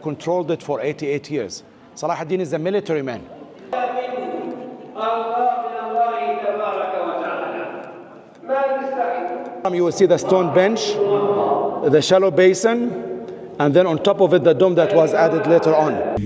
Controlled it for 88 years. Salahuddin is a military man. You will see the stone bench, the shallow basin, and then on top of it the dome that was added later on.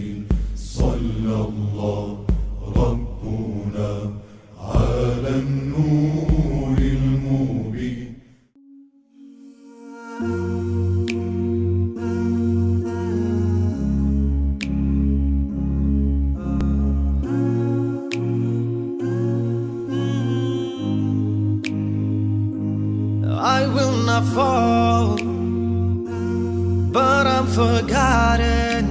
I will not fall, but I'm forgotten.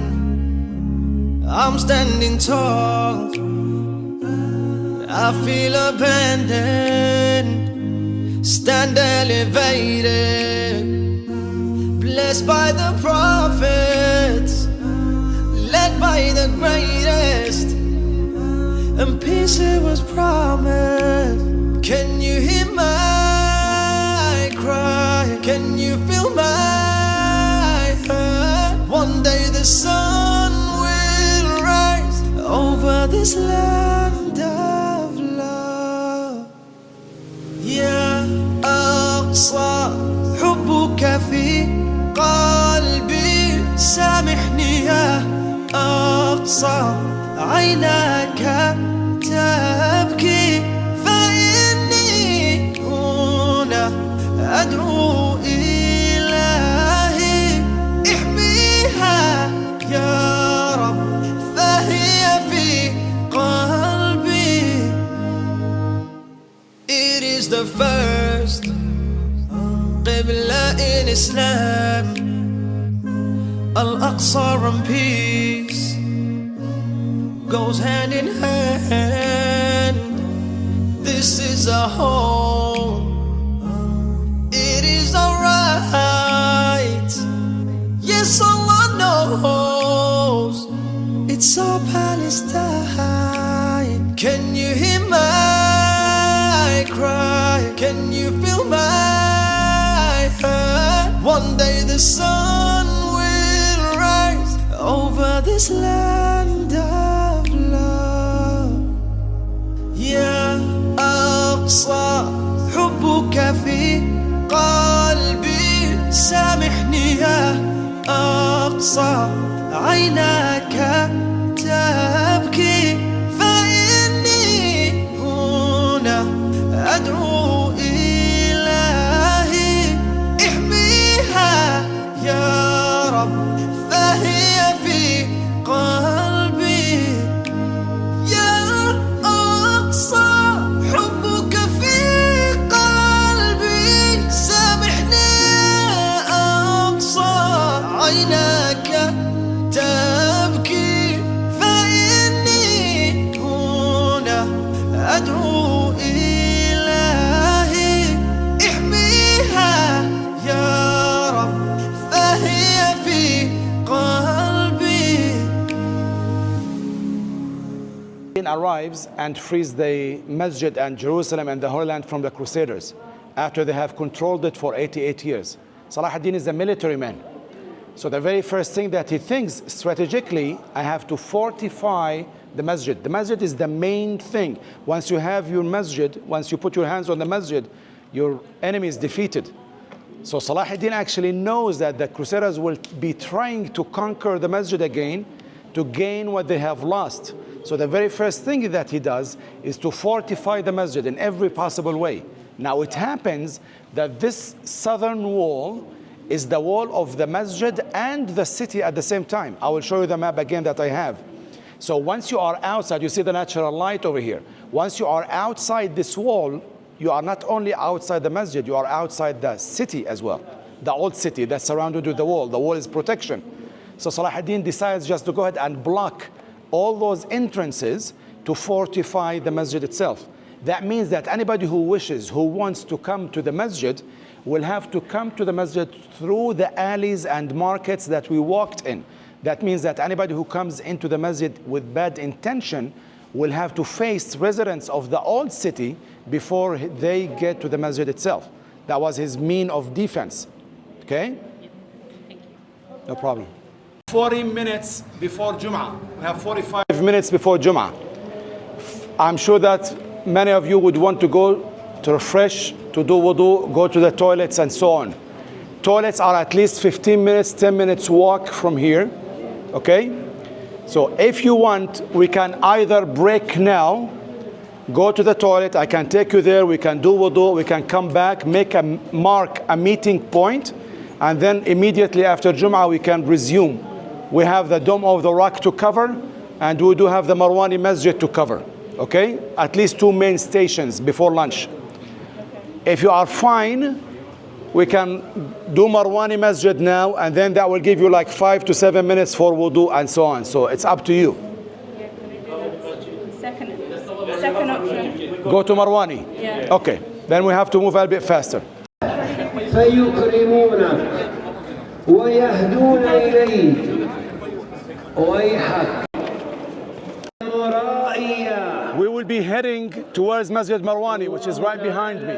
I'm standing tall. I feel abandoned, stand elevated, blessed by the prophets, led by the greatest, and peace it was promised. Can you hear my cry? Can you feel my hurt? One day the sun will rise over this land of love. Ya Aqsa, حبك في قلبي سامحني يا أقصى عيناك تبكي فإني هنا أدعو إلهي احميها يا رب فهي في قلبي. It is the first Qibla in Islam, Al-Aqsa and peace goes hand in hand. This is a home, it is alright. Yes, Allah knows it's all Palestine. Can you hear my cry? Can you feel my hurt? One day the sun will rise over this land of love. Ya Aqsa, حبك في قلبي سامحني يا أقصى عيناك تبكي فإني هنا أدعو إلهي احميها يا رب فهي في قلبي. يا أقصى حبك في قلبي سامحني أقصى عيناك تبكي فإني هنا أدعو إلهي احميها يا رب فهي في قلبي. Arrives and frees the Masjid and Jerusalem and the Holy Land from the Crusaders after they have controlled it for 88 years. Salahuddin is a military man. So the very first thing that he thinks strategically, I have to fortify the Masjid. The Masjid is the main thing. Once you have your Masjid, once you put your hands on the Masjid, your enemy is defeated. So Salahuddin actually knows that the Crusaders will be trying to conquer the Masjid again to gain what they have lost. So the very first thing that he does is to fortify the Masjid in every possible way. Now it happens that this southern wall is the wall of the Masjid and the city at the same time. I will show you the map again that I have. So once you are outside, you see the natural light over here. Once you are outside this wall, you are not only outside the Masjid, you are outside the city as well. The old city that's surrounded with the wall. The wall is protection. So Salahuddin decides just to go ahead and block all those entrances to fortify the Masjid itself. That means that anybody who wishes, who wants to come to the Masjid, will have to come to the Masjid through the alleys and markets that we walked in. That means that anybody who comes into the Masjid with bad intention will have to face residents of the old city before they get to the Masjid itself. That was his mean of defense. Okay? Yeah. Thank you. No problem. 40 minutes before Jum'ah. We have 45 minutes before Jum'ah. I'm sure that many of you would want to go to refresh, to do wudu, go to the toilets and so on. Toilets are at least 15 minutes, 10 minutes walk from here, okay? So if you want, we can either break now, go to the toilet, I can take you there, we can do wudu, we can come back, mark a meeting point, and then immediately after Jum'ah we can resume. We have the Dome of the Rock to cover, and we do have the Marwani Masjid to cover, okay? At least 2 main stations before lunch. If you are fine, we can do Marwani Masjid now, and then that will give you like 5 to 7 minutes for wudu and so on. So it's up to you. Second option. Go to Marwani? Yeah. Okay, then we have to move a bit faster. فيكرمونك ويهدون إليك ويحك مرائيا. We will be heading towards Masjid Marwani, which is right behind me.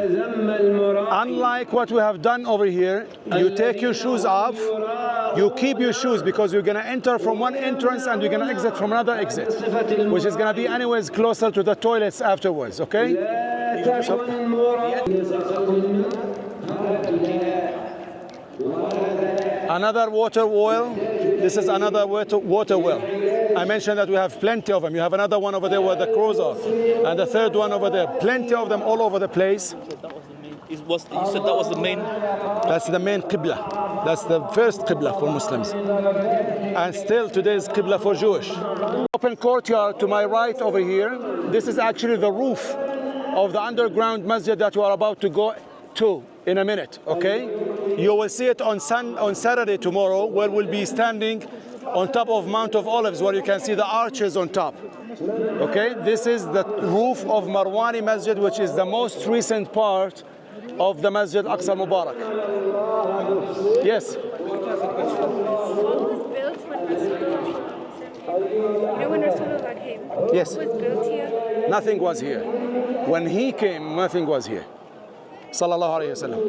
Unlike what we have done over here, you take your shoes off, you keep your shoes because you're going to enter from one entrance and you're going to exit from another exit, which is going to be anyways closer to the toilets afterwards, okay? Another water well. This is another water well. I mentioned that we have plenty of them. You have another one over there where the crows are, and the third one over there. Plenty of them all over the place. You said that was the main. That's the main Qibla. That's the first Qibla for Muslims. And still today's Qibla for Jewish. Open courtyard to my right over here. This is actually the roof of the underground masjid that we are about to go to in a minute, okay? You will see it on Saturday tomorrow, where we'll be standing on top of Mount of Olives, where you can see the arches on top. Okay, this is the roof of Marwani Masjid, which is the most recent part of the Masjid Al-Aqsa Mubarak. Yes? When Rasulullah came, Yes. it was built here. Nothing was here. When he came, nothing was here. Sallallahu alayhi wa sallam.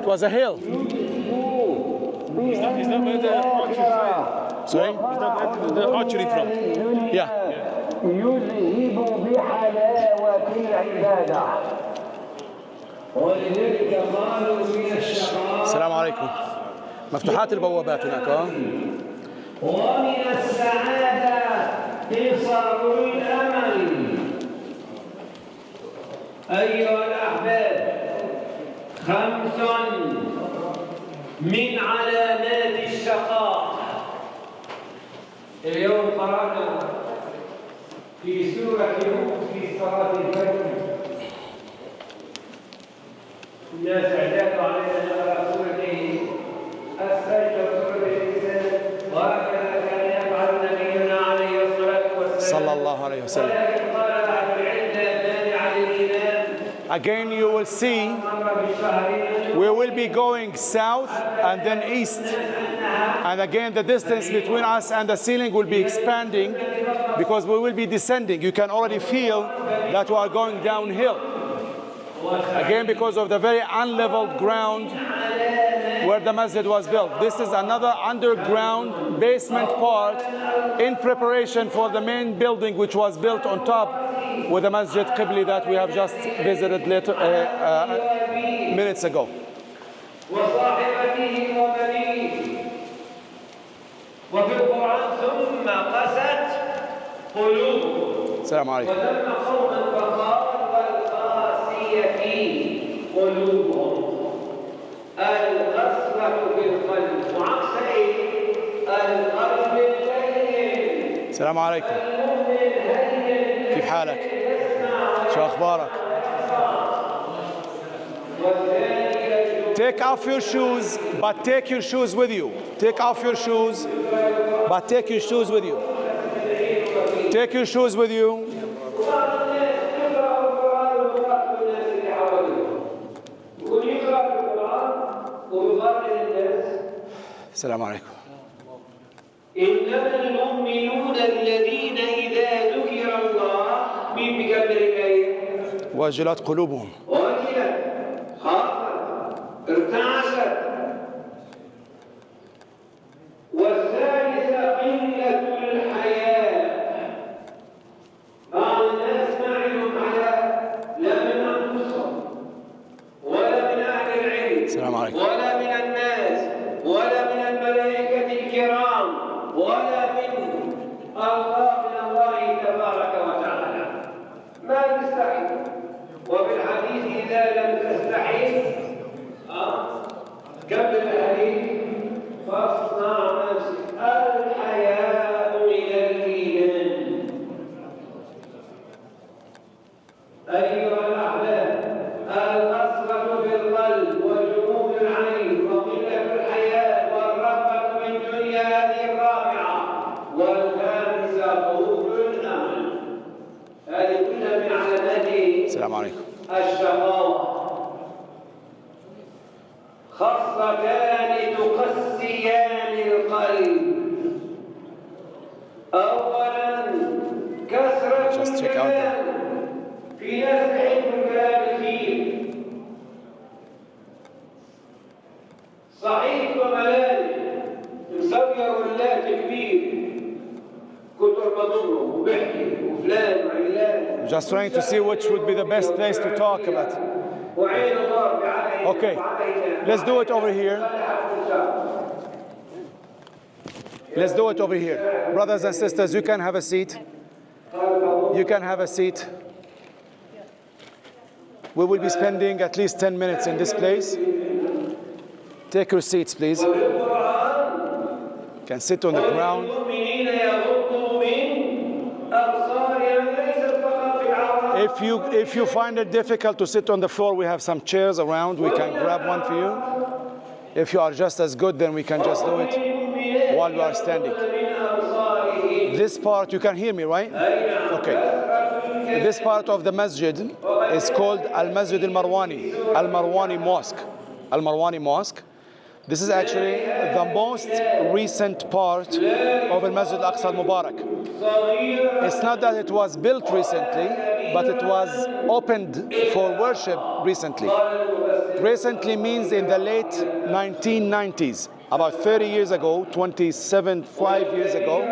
It was a hill. Is that where the archery Sorry? Is that where the archery from? Yeah. يذهب بحلاوة العبادة ولذلك قالوا من الشقاء السلام عليكم. مفتوحات البوابات هناك. ومن السعادة قصر الأمل. أيها الأحباب، 5 من علامات الشقاء. اليوم قرأنا في سورة هود في صلاة الفجر. الناس اعتادوا علينا نقرأ سورتين، السجدة وسورة الإنسان، وهكذا كان يفعل نبينا عليه الصلاة والسلام. صلى الله عليه وسلم. ولكن قال أهل العلم مانع الإيمان. Again, you will see we will be going south and then east. And again, the distance between us and the ceiling will be expanding because we will be descending. You can already feel that we are going downhill. Again, because of the very unleveled ground where the masjid was built. This is another underground basement part in preparation for the main building, which was built on top with the Masjid Qibli that we have just visited minutes ago. وصاحبته وبنيه وفي القرآن ثم قست قلوبهم السلام عليكم. ولما قوما فقال والقاسية قلوبهم القسوة في القلب وعكس القلب اللين. السلام عليكم. كيف حالك؟ شو أخبارك؟ Take off your shoes, but take your shoes with you. Take off your shoes, but take your shoes with you. Take your shoes with you. السلام عليكم. إنما المؤمنون الذين إذا ذكر الله من بكبر الآية وجلت قلوبهم. وجلت خافت ارتعشت والثاني ولا من ألقى من الله تبارك وتعالى ما تستحي وفي الحديث إذا لم تستحي كمل الحديث فاصنع نفسك الحياء من الإيمان أيها الأحباب القسوة في القلب وجمود العين وقلة الحياء والرغبة في الدنيا هذه الرابعة والخامسة طول الأمل هذه كلها من علامات السلام عليكم. الشقاوة خاصتان تقسيان القلب أولا كثرة الكلام في ناس بيحبوا الكلام كتير صحيح وملال مسوية رولات كبير كتر مضمره وبحكي وفلان وعلان Just trying to see which would be the best place to talk about. وعين ضرب عليه Okay, let's do it over here. Let's do it over here. Brothers and sisters, you can have a seat. You can have a seat. We will be spending at least 10 minutes in this place. Take your seats, please. You can sit on the ground. If you find it difficult to sit on the floor, we have some chairs around. We can grab one for you. If you are just as good, then we can just do it while we are standing. This part, you can hear me, right? Okay. This part of the masjid is called Al-Masjid el-Marwani, Al-Marwani Mosque. Al-Marwani Mosque. This is actually the most recent part of Al-Masjid Al-Aqsa al-Mubarak. It's not that it was built recently, but it was opened for worship recently. Recently means in the late 1990s, about 30 years ago, 5 years ago,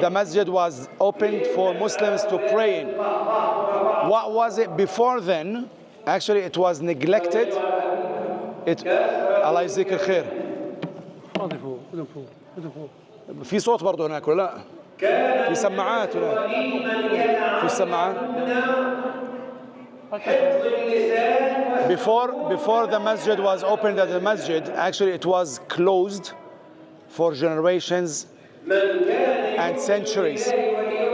the masjid was opened for Muslims to pray in. What was it before then? Actually, it was neglected. الله يجزيك الخير. في صوت برضه هناك ولا لا؟ في سماعات ولا؟ في سماعات. Before the masjid was opened as a masjid, actually it was closed for generations and centuries.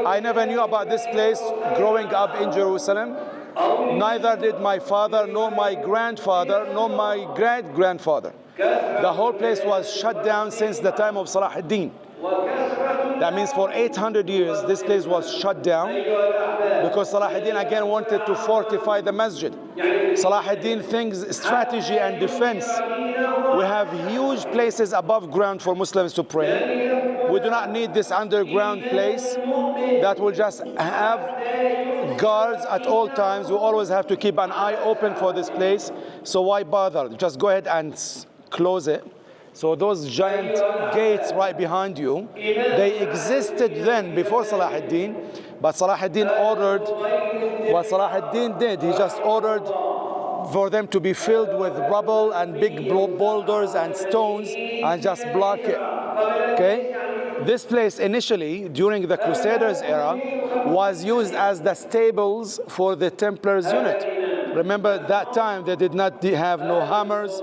I never knew about this place growing up in Jerusalem. Neither did my father, nor my grandfather, nor my great-grandfather. The whole place was shut down since the time of Salahuddin. That means for 800 years, this place was shut down because Salahuddin again wanted to fortify the masjid. Salahuddin thinks strategy and defense. We have huge places above ground for Muslims to pray. We do not need this underground place that will just have guards at all times. We always have to keep an eye open for this place. So why bother? Just go ahead and close it. So those giant gates right behind you, they existed then before Salahuddin, but Salahuddin ordered, what Salahuddin did, he just ordered for them to be filled with rubble and big boulders and stones and just block it, okay? This place initially, during the Crusaders era, was used as the stables for the Templars unit. Remember that time they did not have no hammers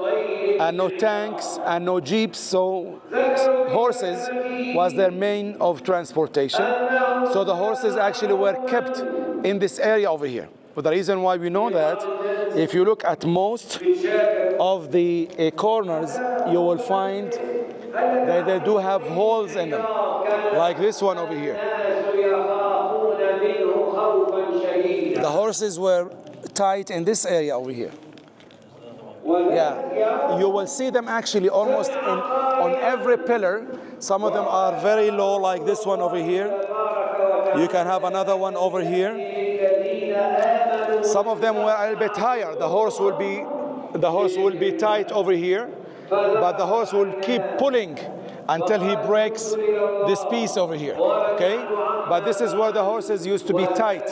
and no tanks and no jeeps, so horses was their main of transportation. So the horses actually were kept in this area over here. But the reason why we know that, if you look at most of the corners, you will find that they do have holes in them, like this one over here. The horses were tied in this area over here. Yeah, you will see them actually almost on every pillar. Some of them are very low, like this one over here. You can have another one over here. Some of them were a little bit higher. The horse will be tied over here, but the horse will keep pulling until he breaks this piece over here. Okay, but this is where the horses used to be tied.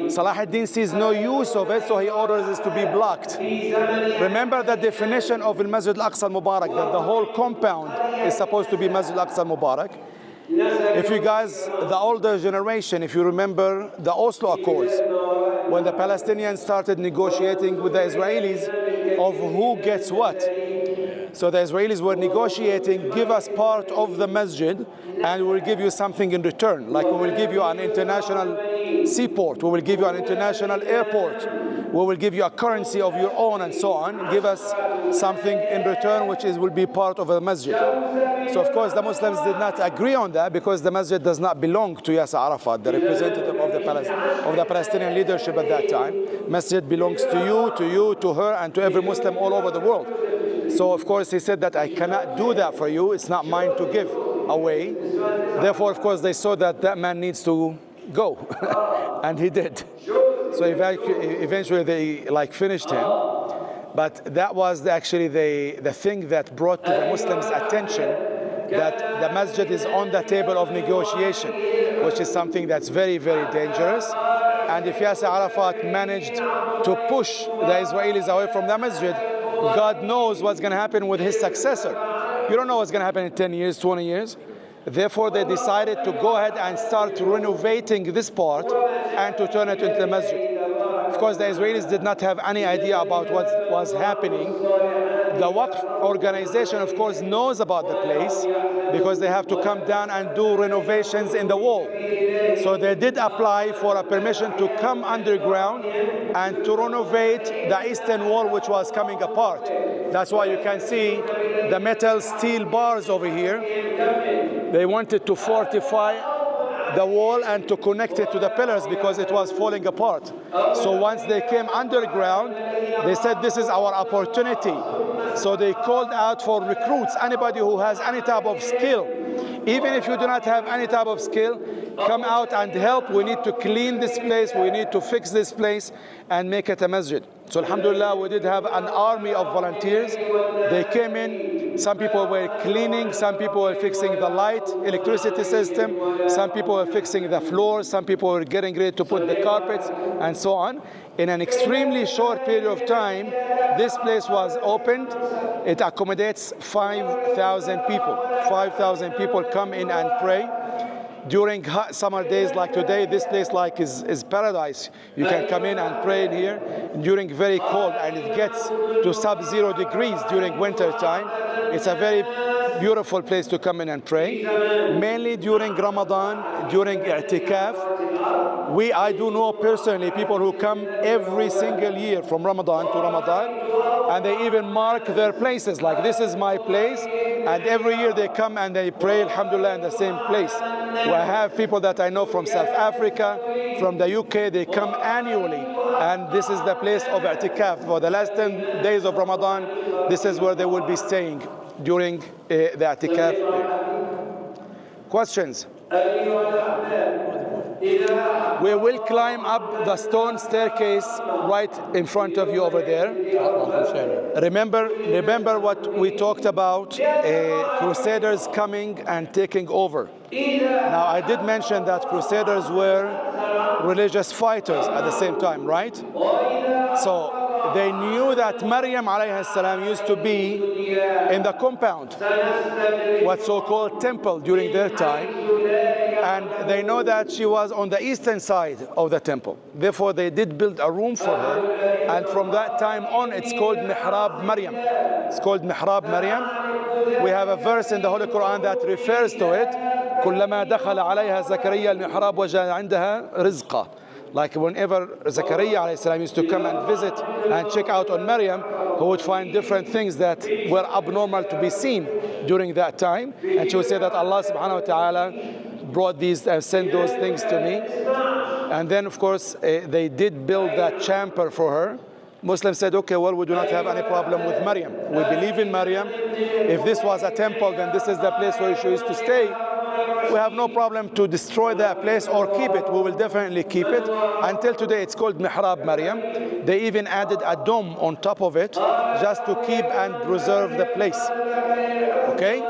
Salahuddin sees no use of it, so he orders it to be blocked. Remember the definition of Al-Masjid Al-Aqsa Al-Mubarak, that the whole compound is supposed to be Masjid Al-Aqsa Al-Mubarak. If you guys, the older generation, if you remember the Oslo Accords, when the Palestinians started negotiating with the Israelis of who gets what. So the Israelis were negotiating, give us part of the masjid and we'll give you something in return. Like we will give you an international seaport, we will give you an international airport, we will give you a currency of your own and so on. Give us something in return which will be part of the masjid. So of course the Muslims did not agree on that because the masjid does not belong to Yasser Arafat, the representative of the Palestinian leadership at that time. Masjid belongs to you, to her, and to every Muslim all over the world. So of course he said that I cannot do that for you, it's not mine to give away. Therefore of course they saw that that man needs to go and he did. So eventually they finished him. But that was actually the thing that brought to the Muslims' attention that the masjid is on the table of negotiation, which is something that's very, very dangerous. And if Yasser Arafat managed to push the Israelis away from the masjid, God knows what's going to happen with his successor. You don't know what's going to happen in 10 years, 20 years. Therefore, they decided to go ahead and start renovating this part and to turn it into the masjid. Of course, the Israelis did not have any idea about what was happening. The Waqf organization, of course, knows about the place because they have to come down and do renovations in the wall. So they did apply for a permission to come underground and to renovate the eastern wall, which was coming apart. That's why you can see the metal steel bars over here. They wanted to fortify the wall and to connect it to the pillars because it was falling apart. So once they came underground, they said this is our opportunity. So they called out for recruits, anybody who has any type of skill. Even if you do not have any type of skill, come out and help. We need to clean this place, we need to fix this place and make it a masjid. So alhamdulillah, we did have an army of volunteers. They came in, some people were cleaning, some people were fixing the light, electricity system, some people were fixing the floors, some people were getting ready to put the carpets and so on. In an extremely short period of time, this place was opened. It accommodates 5,000 people. 5,000 people come in and pray. During hot summer days like today, this place is paradise. You can come in and pray in here. During very cold, and it gets to sub-0 degrees during winter time. It's a very beautiful place to come in and pray. Mainly during Ramadan, during i'tikaf. I do know personally people who come every single year from Ramadan to Ramadan, and they even mark their places, like this is my place, and every year they come and they pray, alhamdulillah, in the same place. I have people that I know from South Africa, from the UK, they come annually, and this is the place of i'tikaf. For the last 10 days of Ramadan, this is where they will be staying during the i'tikaf. Questions? We will climb up the stone staircase right in front of you over there. Remember what we talked about, crusaders coming and taking over. Now I did mention that crusaders were religious fighters at the same time, right? So they knew that Maryam alayhi salam used to be in the compound, what's so-called temple during their time. And they know that she was on the eastern side of the temple. Therefore, they did build a room for her. And from that time on, it's called Mihrab Maryam. It's called Mihrab Maryam. We have a verse in the Holy Quran that refers to it. كُلَّمَا دَخَلَ عَلَيْهَا زَكَرِيَّا الْمِحْرَابَ وَجَعَلَ عِنْدَهَا رِزْقًا. Like whenever Zakaria alayhi salam used to come and visit and check out on Maryam, he would find different things that were abnormal to be seen during that time. And she would say that Allah subhanahu wa ta'ala brought these and sent those things to me. And then of course they did build that chamber for her. Muslims said, okay, well, we do not have any problem with Maryam. We believe in Maryam. If this was a temple, then this is the place where she used to stay. We have no problem to destroy that place or keep it. We will definitely keep it. Until today, it's called Mihrab Maryam. They even added a dome on top of it just to keep and preserve the place. Okay?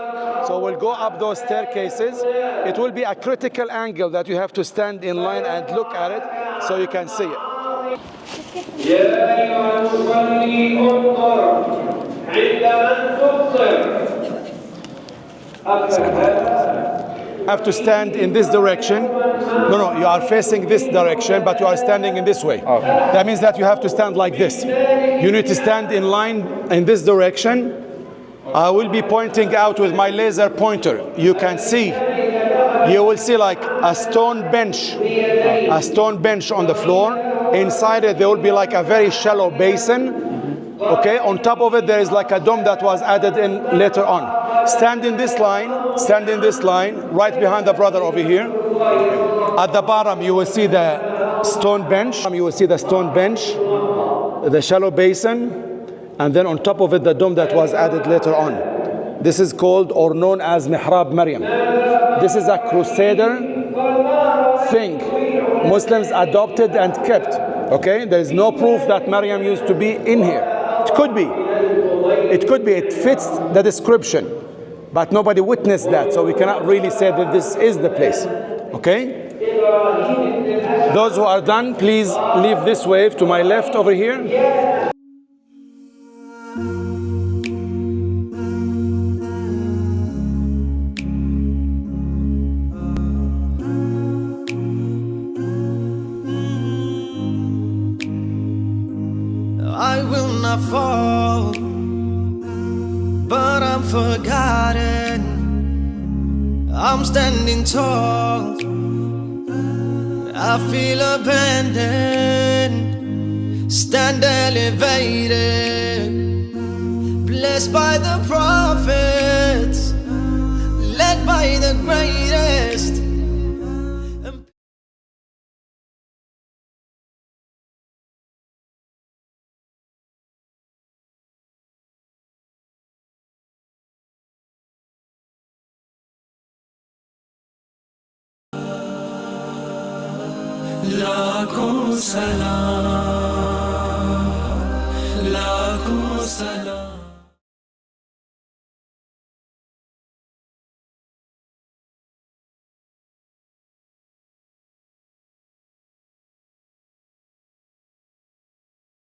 So we'll go up those staircases. It will be a critical angle that you have to stand in line and look at it. so you can see it. يا أيها المصلي انظر عند من تبصر Have to stand in this direction. No, you are facing this direction, but you are standing in this way. Okay. That means that you have to stand like this. You need to stand in line in this direction. I will be pointing out with my laser pointer. You can see, you will see like a stone bench on the floor. Inside it, there will be like a very shallow basin. Okay, on top of it, there is like a dome that was added in later on. Stand in this line, right behind the brother over here. At the bottom, you will see the stone bench. The shallow basin, and then on top of it, the dome that was added later on. This is called or known as Mihrab Maryam. This is a Crusader thing. Muslims adopted and kept. Okay, there is no proof that Maryam used to be in here. It could be. It fits the description, but nobody witnessed that, so we cannot really say that this is the place. Okay? Those who are done, please leave this wave to my left over here. I will not fall, but I'm forgotten. I'm standing tall, I feel abandoned. Stand elevated, blessed by the prophets, led by the greatest. लाखों सलाम